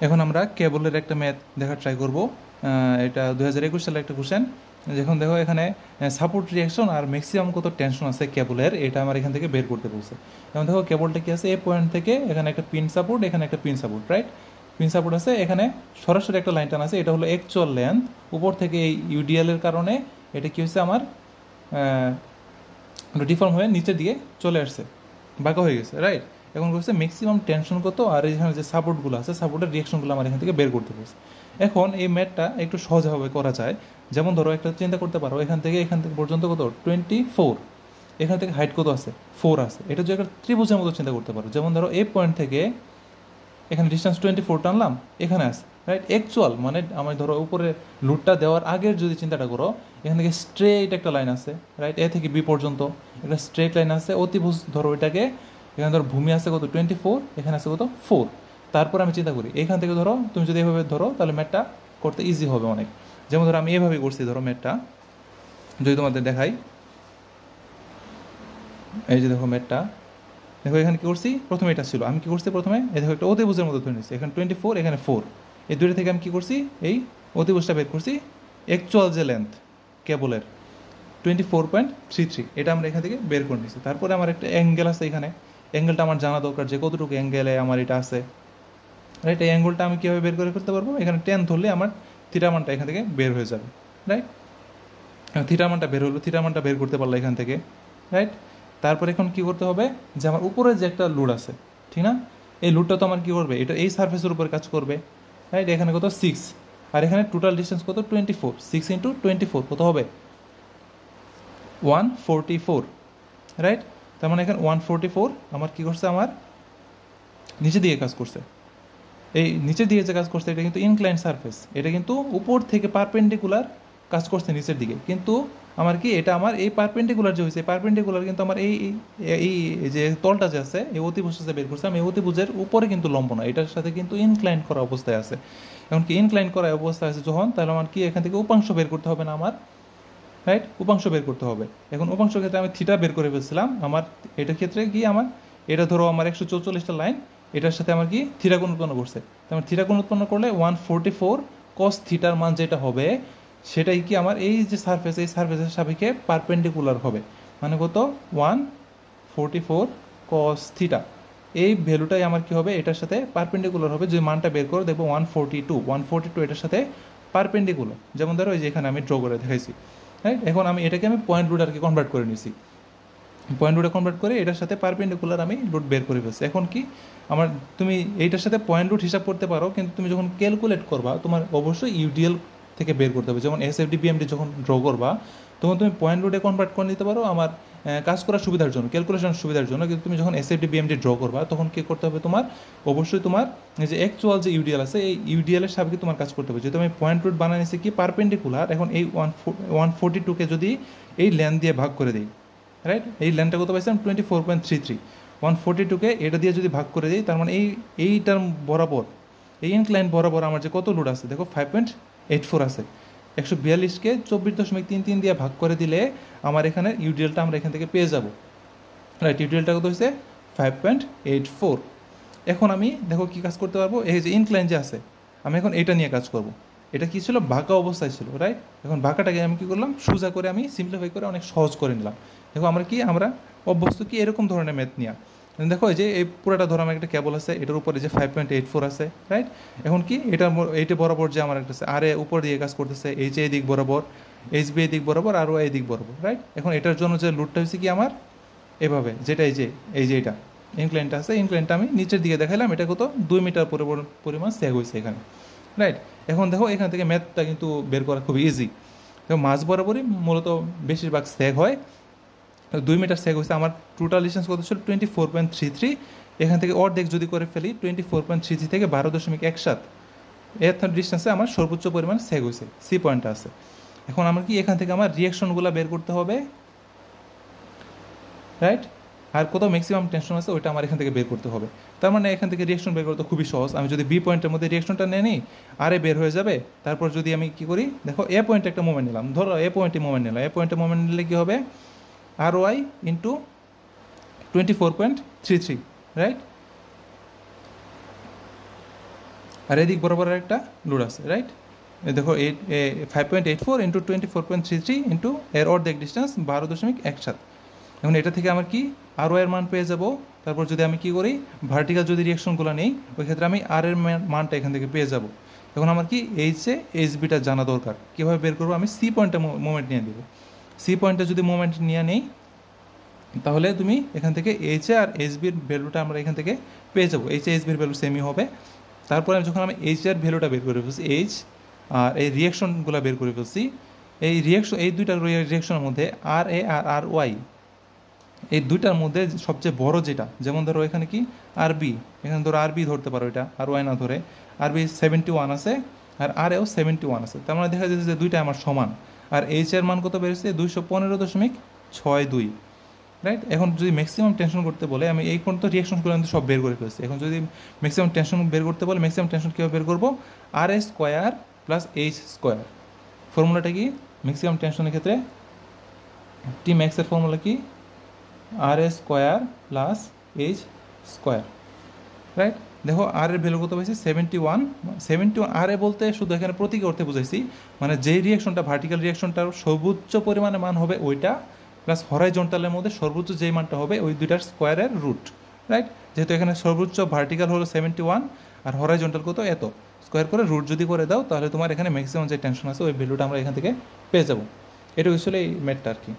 এখন আমরা কেবলের একটা ম্যাথ দেখার ট্রাই করব। এটা 2021 সালের একটা কোশ্চেন। যখন দেখো এখানে সাপোর্ট রিয়াকশন আর ম্যাক্সিমাম কত টেনশন আছে কেবলের, এটা আমার এখান থেকে বের করতে বলছে। এখন দেখো কেবলটা কি আছে, এ পয়েন্ট থেকে এখানে একটা পিন সাপোর্ট, এখানে একটা pin support, right? Pin support আছে, এখানে সরাসরি একটা লাইন টান আছে, এটা হলো অ্যাকচুয়াল লেন্থ। উপর থেকে এই ইউডিএল এর কারণে এটা কি হয়েছে, আমার ডিফর্ম হয়ে নিচের দিকে চলে আসছে, বাঁকা হয়ে গেছে, রাইট? এখন বলছে ম্যাক্সিমাম টেনশন কত, আর এখানে যে সাপোর্টগুলো আছে সাপোর্টের রিয়াকশনগুলো আমার এখান থেকে বের করতে বলছে। এখন এই ম্যাথটা একটু সহজভাবে করা যায়। যেমন ধরো একটা চিন্তা করতে পারো, এখান থেকে পর্যন্ত কত, 24, এখান থেকে হাইট কত আছে, 4 আছে। এটা যদি একটা ত্রিভুজের মতো চিন্তা করতে পারো, যেমন ধরো এই পয়েন্ট থেকে এখানে ডিস্টেন্স 24 টানলাম, এখানে আছে, রাইট? অ্যাকচুয়াল মানে আমার ধরো উপরে লুটটা দেওয়ার আগের যদি চিন্তাটা করো, এখান থেকে স্ট্রেট একটা লাইন আছে, রাইট? এ থেকে বি পর্যন্ত একটা স্ট্রেট লাইন আছে, অতিভুজ ধরো এটাকে। এখানে ধরো ভূমি আছে কত, 24, এখানে আছে কত, 4। তারপর আমি চিন্তা করি এখান থেকে ধরো, তুমি যদি এভাবে ধরো তাহলে ম্যাথটা করতে ইজি হবে অনেক। যেমন ধরো আমি এভাবে করছি, ধরো ম্যাথটা যদি তোমাদের দেখাই, এই যে দেখো ম্যাথটা, দেখো এখানে কী করছি, প্রথমে এটা ছিল, আমি কী করছি প্রথমে, এই দেখো একটা অতিভুজের মতো ধরে নিচ্ছি, এখানে 24, এখানে 4, এই দুটো থেকে আমি কী করছি, এই অতিভুজটা বের করছি, অ্যাকচুয়াল যে লেন্থ কেবলের 24.33, এটা আমরা এখান থেকে বের করে নিচ্ছি। তারপরে আমার একটা অ্যাঙ্গেল আছে এখানে, অ্যাঙ্গেলটা আমার জানা দরকার যে কতটুকু অ্যাঙ্গেলে আমার এটা আছে, রাইট? এই অ্যাঙ্গেলটা আমি কীভাবে বের করে ফেলতে পারবো, এখানে 10 ধরলে আমার থিটা মানটা এখান থেকে বের হয়ে যাবে, রাইট? থিটা মানটা বের হলো, থিটা মানটা বের করতে পারলো এখান থেকে, রাইট? তারপর এখন কি করতে হবে, যে আমার উপরে যে একটা লোড আছে, ঠিক না? এই লোডটা তো আমার কি করবে, এটা এই সারফেসের উপরে কাজ করবে, রাইট? এখানে কত, 6, আর এখানে টোটাল ডিস্টেন্স কত, 24, 6 ইন্টু 24 কত হবে, 144, রাইট? তার মানে এখানে 144 আমার কি করছে, আমার নিচে দিয়ে কাজ করছে। এই নিচের দিকে যে কাজ করছে এটা কিন্তু ইনক্লাইন সারফেস, এটা কিন্তু উপর থেকে পারপেন্ডিকুলার কাজ করছে নিচের দিকে, কিন্তু আমার কি এটা আমার এই পারপেন্ডিকুলার যে হয়েছে, পারপেন্ডিকুলার কিন্তু আমার এই এই যে তলটা যে আছে, এই অতিভুজটা যে বের করছে আমি, এই অতিভুজের উপরে কিন্তু লম্ব না, এটার সাথে কিন্তু ইনক্লাইন করা অবস্থায় আছে। এখন কি ইনক্লাইন করা অবস্থায় আছে যখন, তাহলে আমার কি এখান থেকে উপাংশ বের করতে হবে না আমার, রাইট? উপাংশ বের করতে হবে। এখন উপাংশ ক্ষেত্রে আমি থিটা বের করে ফেলছিলাম, আমার এটার ক্ষেত্রে কি, আমার এটা ধরো আমার 144টা লাইন, এটার সাথে আমার কি থিটা কোণ উৎপন্ন করছে, আমার থিটা কোণ উৎপন্ন করলে 144 cos থিটার মান যেটা হবে, সেটাই কি আমার এই যে সারফেস, এই সারফেসের সাপেক্ষে পারপেন্ডিকুলার হবে, মানে কত, 144 cos থিটা। এই ভ্যালুটাই আমার কি হবে, এটার সাথে পারপেন্ডিকুলার হবে। যে মানটা বের করো দেখবো 142 এটার সাথে পারপেন্ডিকুলার। যেমন ধরো এই যে এখানে আমি ড্র করে দেখাইছি, রাইট? এখন আমি এটাকে আমি পয়েন্ট রুট আর কি কনভার্ট করে নিছি, পয়েন্ট রুটে কনভার্ট করে এটার সাথে পারপেন্ডিকুলার আমি রুট বের করে ফেলছি। এখন কি আমার, তুমি এইটার সাথে পয়েন্ট রুট হিসাব করতে পারো, কিন্তু তুমি যখন ক্যালকুলেট করবা তোমার অবশ্যই ইউডিএল থেকে বের করতে হবে। যেমন এসএফডি বিএমডি যখন ড্র করবা, তখন তুমি পয়েন্ট রুটে কনভার্ট করে নিতে পারো আমার কাজ করার সুবিধার জন্য, ক্যালকুলেশন সুবিধার জন্য। কিন্তু তুমি যখন এসএফডি বিএমডি ড্র করবা, তখন কী করতে হবে, তোমার অবশ্যই তোমার যে অ্যাকচুয়াল যে ইউডিএল আছে, এই ইউডিএল এর সাপেক্ষে তোমার কাজ করতে হবে। যেহেতু আমি পয়েন্ট রুট বানিয়ে নিচ্ছি কি পারপেন্ডিকুলার, এখন এই 142কে যদি এই লেন্থ দিয়ে ভাগ করে দিই, রাইট? এই লেন্থটা কত পাইছিলাম, 24.33, 142কে এটা দিয়ে যদি ভাগ করে দিই, তার মানে এইটার বরাবর, এই ইনক্লাইন বরাবর আমার যে কত লোড আছে দেখো, 5.84 আছে। 142কে 24.33 দিয়ে ভাগ করে দিলে আমার এখানে ইউডিএলটা আমরা এখান থেকে পেয়ে যাব, রাইট? ইউডিএলটা কত হয়েছে, 5.84। এখন আমি দেখো কি কাজ করতে পারবো, এই যে ইনক্লাইন যে আছে, আমি এখন এটা নিয়ে কাজ করব। এটা কি ছিল, বাঁকা অবস্থায় ছিল, রাইট? এখন বাঁকাটাকে আমি কি করলাম, সোজা করে আমি সিম্পলিফাই করে অনেক সহজ করে নিলাম। দেখো আমরা অভ্যস্ত কি এরকম ধরনের ম্যাথ নিয়ে। দেখো এই যে এই পুরোটা ধরো আমার একটা কেবল আছে, এটার উপরে যে 5.84 আছে, রাইট? এখন কি এইটা বরাবর যে আমার একটা আছে, আর উপর দিয়ে কাজ করতেছে, এইচ এই দিক বরাবর, এইচ বি এই দিক বরাবর, আর এই দিক বরাবর, রাইট? এখন এটার জন্য যে লুটটা হয়েছে কি আমার এভাবে, যেটা এই যে এটা ইনক্লাইনটা আছে, ইনক্লাইনটা আমি নিচের দিকে দেখাইলাম, এটা কত, 2 মিটার পরিমাণ সেগ হয়েছে এখানে, রাইট? এখন দেখো এখান থেকে ম্যাথটা কিন্তু বের করা খুবই ইজি। দেখো মাঝ বরাবরই মূলত বেশিরভাগ সেগ হয়, 2 মিটার সেগ হয়েছে। আমার টোটাল ডিস্টেন্স কত ছিল, 24.33। এখান থেকে অর্ধেক যদি করে ফেলি, 24.33 থেকে 12.17, এর ডিস্টেন্সে আমার সর্বোচ্চ পরিমাণ সেগ হয়েছে, সি পয়েন্টটা আছে। এখন আমার কি এখান থেকে আমার রিয়াকশনগুলো বের করতে হবে, রাইট? আর কত ম্যাক্সিমাম টেনশন আছে ওইটা আমার এখান থেকে বের করতে হবে। তার মানে এখান থেকে রিয়াকশন বের করতে খুবই সহজ। আমি যদি বি পয়েন্টের মধ্যে রিয়াকশনটা নিয়ে নিই, আরে বের হয়ে যাবে। তারপর যদি আমি কি করি, দেখো এ পয়েন্টে একটা মোমেন্ট নিলাম, ধরো এ পয়েন্টে মোমেন্ট নিলাম, এ পয়েন্টে মোমেন্ট নিলে কী হবে, আর ওয়াই ইন্টু 24.33, রাইট? আর এদিক বরাবর একটা লোড আছে, রাইট? দেখো 5.84 ইন্টু 24.33 ইন্টু এর অর্ধেক ডিস্টেন্স 12.17। এখন এটা থেকে আমার কি আর এর মান পেয়ে যাব। তারপর যদি আমি কি করি, ভার্টিক্যাল যদি রিয়াকশনগুলো নেই, ওই ক্ষেত্রে আমি আর এর মানটা এখান থেকে পেয়ে যাব। এখন আমার কি এইচে এইচ বিটা জানা দরকার। কীভাবে বের করবো, আমি সি পয়েন্টে মোমেন্ট নিয়ে দেবো। সি পয়েন্টে যদি মোমেন্ট নিয়ে নেই, তাহলে তুমি এখান থেকে এইচ এ আর এইচ বির ভ্যালুটা আমরা এখান থেকে পেয়ে যাবো। এইচ এইচ বির ভ্যালু সেমই হবে। তারপরে যখন আমি এইচ এর ভ্যালুটা বের করে ফেলছি, এইচ আর এই রিয়াকশনগুলো বের করে ফেলছি, এই দুইটা রিয়াকশনের মধ্যে আর এ আর আর ওয়াই, এই দুইটার মধ্যে সবচেয়ে বড় যেটা, যেমন ধরো এখানে কি আর বি, এখানে ধরো আর বি ধরতে পারো, এটা আর ওয়াই না ধরে। আর বি 71 আছে আর আর এও 71 আছে, তার মানে দেখা যাচ্ছে যে দুইটা আমার সমান। আর এইচ এর মান কত বেড়েছে, 215.62, রাইট? এখন যদি ম্যাক্সিমাম টেনশন করতে বলে, আমি এই পর্যন্ত রিয়াকশনগুলো কিন্তু সব বের করে ফেলছি। এখন যদি ম্যাক্সিমাম টেনশন বের করতে বলে, ম্যাক্সিমাম টেনশন কীভাবে বের করবো, আর A square plus H square. ফর্মুলাটা কি ম্যাক্সিমাম টেনশনের ক্ষেত্রে, টি ম্যাক্সের ফর্মুলা কি, আর A square plus H square, right? দেখো আর এর ভ্যালু কত পাইছি, 71। আর এ বলতে শুধু এখানে প্রতীক অর্থে বুঝাইছি, মানে যেই রিয়াকশনটা ভার্টিক্যাল রিয়াকশনটার সর্বোচ্চ পরিমাণে মান হবে ওইটা, প্লাস হরাইজন্টালের মধ্যে সর্বোচ্চ যেই মানটা হবে ওই দুইটার স্কোয়ারের রুট, রাইট? যেহেতু এখানে সর্বোচ্চ ভার্টিক্যাল হলো 71 আর হরাইজন্টাল কত এত, স্কোয়ার করে রুট যদি করে দাও, তাহলে তোমার এখানে ম্যাক্সিমাম যে টেনশন আছে ওই ভ্যালুটা আমরা এখান থেকে পেয়ে যাবো। এটা আসলে এই ম্যাথটা আর কি।